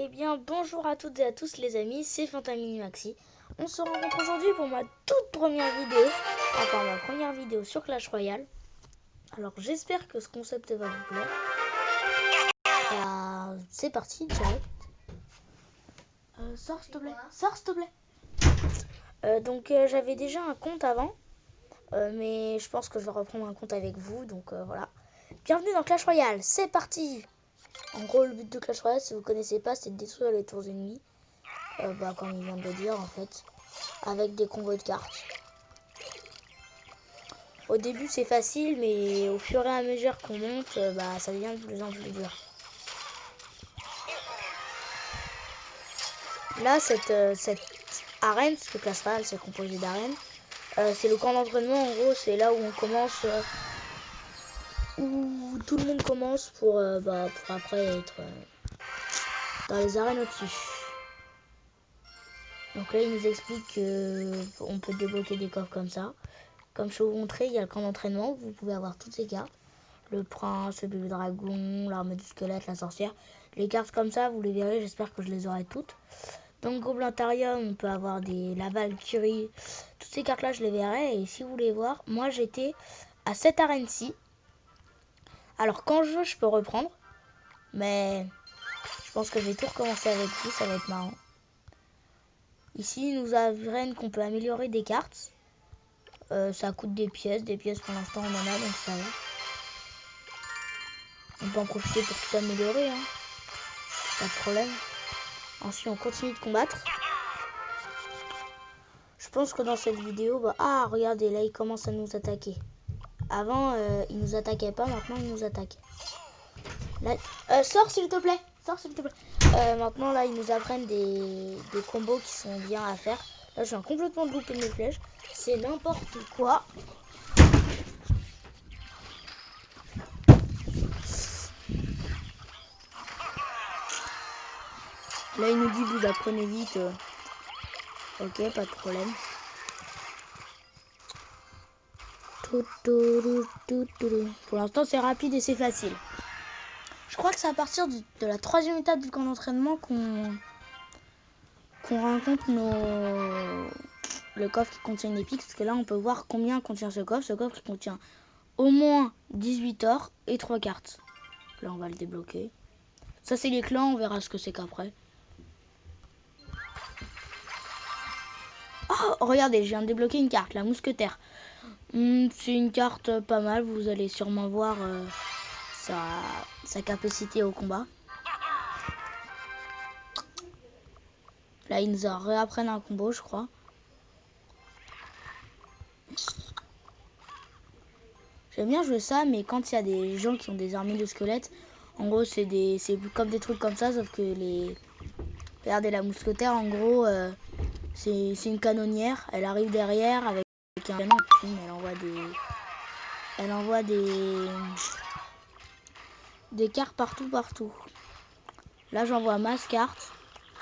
Eh bien, bonjour à toutes et à tous les amis, c'est Fantamini Maxi. On se rencontre aujourd'hui pour ma toute première vidéo, enfin ma première vidéo sur Clash Royale. Alors j'espère que ce concept va vous plaire. C'est parti, direct. Sors s'il te plaît, sors s'il te plaît. Donc j'avais déjà un compte avant, mais je pense que je vais reprendre un compte avec vous, donc voilà. Bienvenue dans Clash Royale, c'est parti. En gros, le but de Clash Royale, si vous ne connaissez pas, c'est de détruire les tours ennemies. Comme il vient de le dire en fait, avec des combos de cartes. Au début c'est facile, mais au fur et à mesure qu'on monte, ça devient de plus en plus dur. Là cette arène, parce que Clash Royale c'est composé d'arènes, c'est le camp d'entraînement. En gros c'est là où on commence, où tout le monde commence pour après être dans les arènes au-dessus. Donc là il nous explique qu'on peut débloquer des coffres comme ça. Comme je vais vous montrer, il y a le camp d'entraînement où vous pouvez avoir toutes ces cartes. Le prince, le bébé dragon, l'arme du squelette, la sorcière. Les cartes comme ça, vous les verrez, j'espère que je les aurai toutes. Dans le Gobelintarium, on peut avoir la Valkyrie. Toutes ces cartes-là, je les verrai. Et si vous voulez voir, moi j'étais à cette arène-ci. Alors quand je peux reprendre. Mais je pense que je vais tout recommencer avec vous, ça va être marrant. Ici, il nous apprennent qu'on peut améliorer des cartes. Ça coûte des pièces pour l'instant on en a, donc ça va. On peut en profiter pour tout améliorer, hein. Pas de problème. Ensuite on continue de combattre. Je pense que dans cette vidéo, regardez, là il commence à nous attaquer. Avant il nous attaquait pas, maintenant il nous attaque. Là, sors s'il te plaît, sors s'il te plaît. Maintenant là ils nous apprennent des combos qui sont bien à faire. Là je viens complètement de louper mes flèches, c'est n'importe quoi. Là il nous dit vous apprenez vite. Ok, pas de problème. Pour l'instant c'est rapide et c'est facile. Je crois que c'est à partir de la 3e étape du camp d'entraînement qu'on rencontre le coffre qui contient une épique. Parce que là on peut voir combien contient ce coffre. Ce coffre qui contient au moins 18 ors et 3 cartes. Là on va le débloquer. Ça c'est les clans, on verra ce que c'est qu'après. Oh regardez, je viens de débloquer une carte, la mousquetaire. C'est une carte pas mal, vous allez sûrement voir sa capacité au combat. Là ils nous réapprennent un combo je crois. J'aime bien jouer ça, mais quand il y a des gens qui ont des armées de squelettes, en gros c'est comme des trucs comme ça, sauf que regardez la mousquetaire, en gros c'est une canonnière, elle arrive derrière avec un canon, elle envoie des cartes partout. Là j'envoie masse cartes,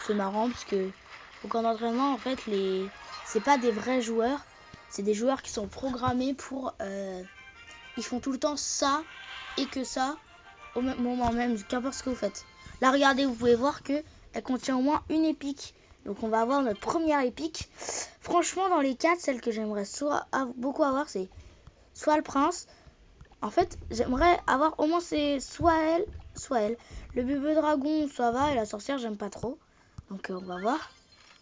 c'est marrant parce que au camp d'entraînement en fait c'est pas des vrais joueurs, c'est des joueurs qui sont programmés pour ils font tout le temps ça et que ça au même moment même, qu'importe ce que vous faites. Là regardez, vous pouvez voir que elle contient au moins une épique. Donc on va avoir notre première épique. Franchement dans les 4, celle que j'aimerais beaucoup avoir, c'est soit le prince. En fait j'aimerais avoir au moins soit elle. Le bébé dragon ça va, et la sorcière j'aime pas trop. Donc on va voir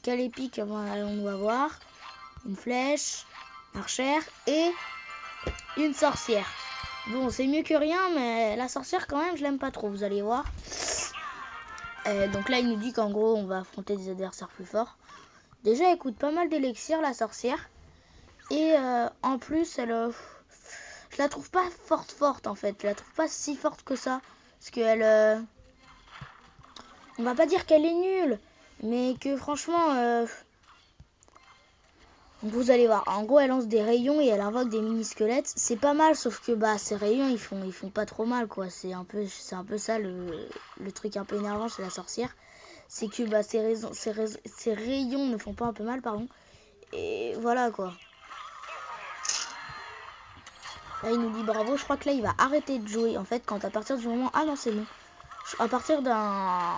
quelle épique on va voir. Une flèche, une archère et une sorcière. Bon, c'est mieux que rien, mais la sorcière quand même, je l'aime pas trop, vous allez voir. Donc là, il nous dit qu'en gros, on va affronter des adversaires plus forts. Déjà, elle coûte pas mal d'élixir, la sorcière. Et en plus, je la trouve pas forte en fait. Je la trouve pas si forte que ça. Parce qu'elle... on va pas dire qu'elle est nulle, mais que franchement... vous allez voir, en gros elle lance des rayons et elle invoque des mini squelettes. C'est pas mal, sauf que ces rayons ils font pas trop mal quoi. C'est un peu ça le truc un peu énervant chez la sorcière. C'est que ces rayons ne font pas un peu mal, pardon. Et voilà quoi. Là il nous dit bravo, je crois que là il va arrêter de jouer en fait quand à partir du moment... Ah non c'est bon. À partir d'un...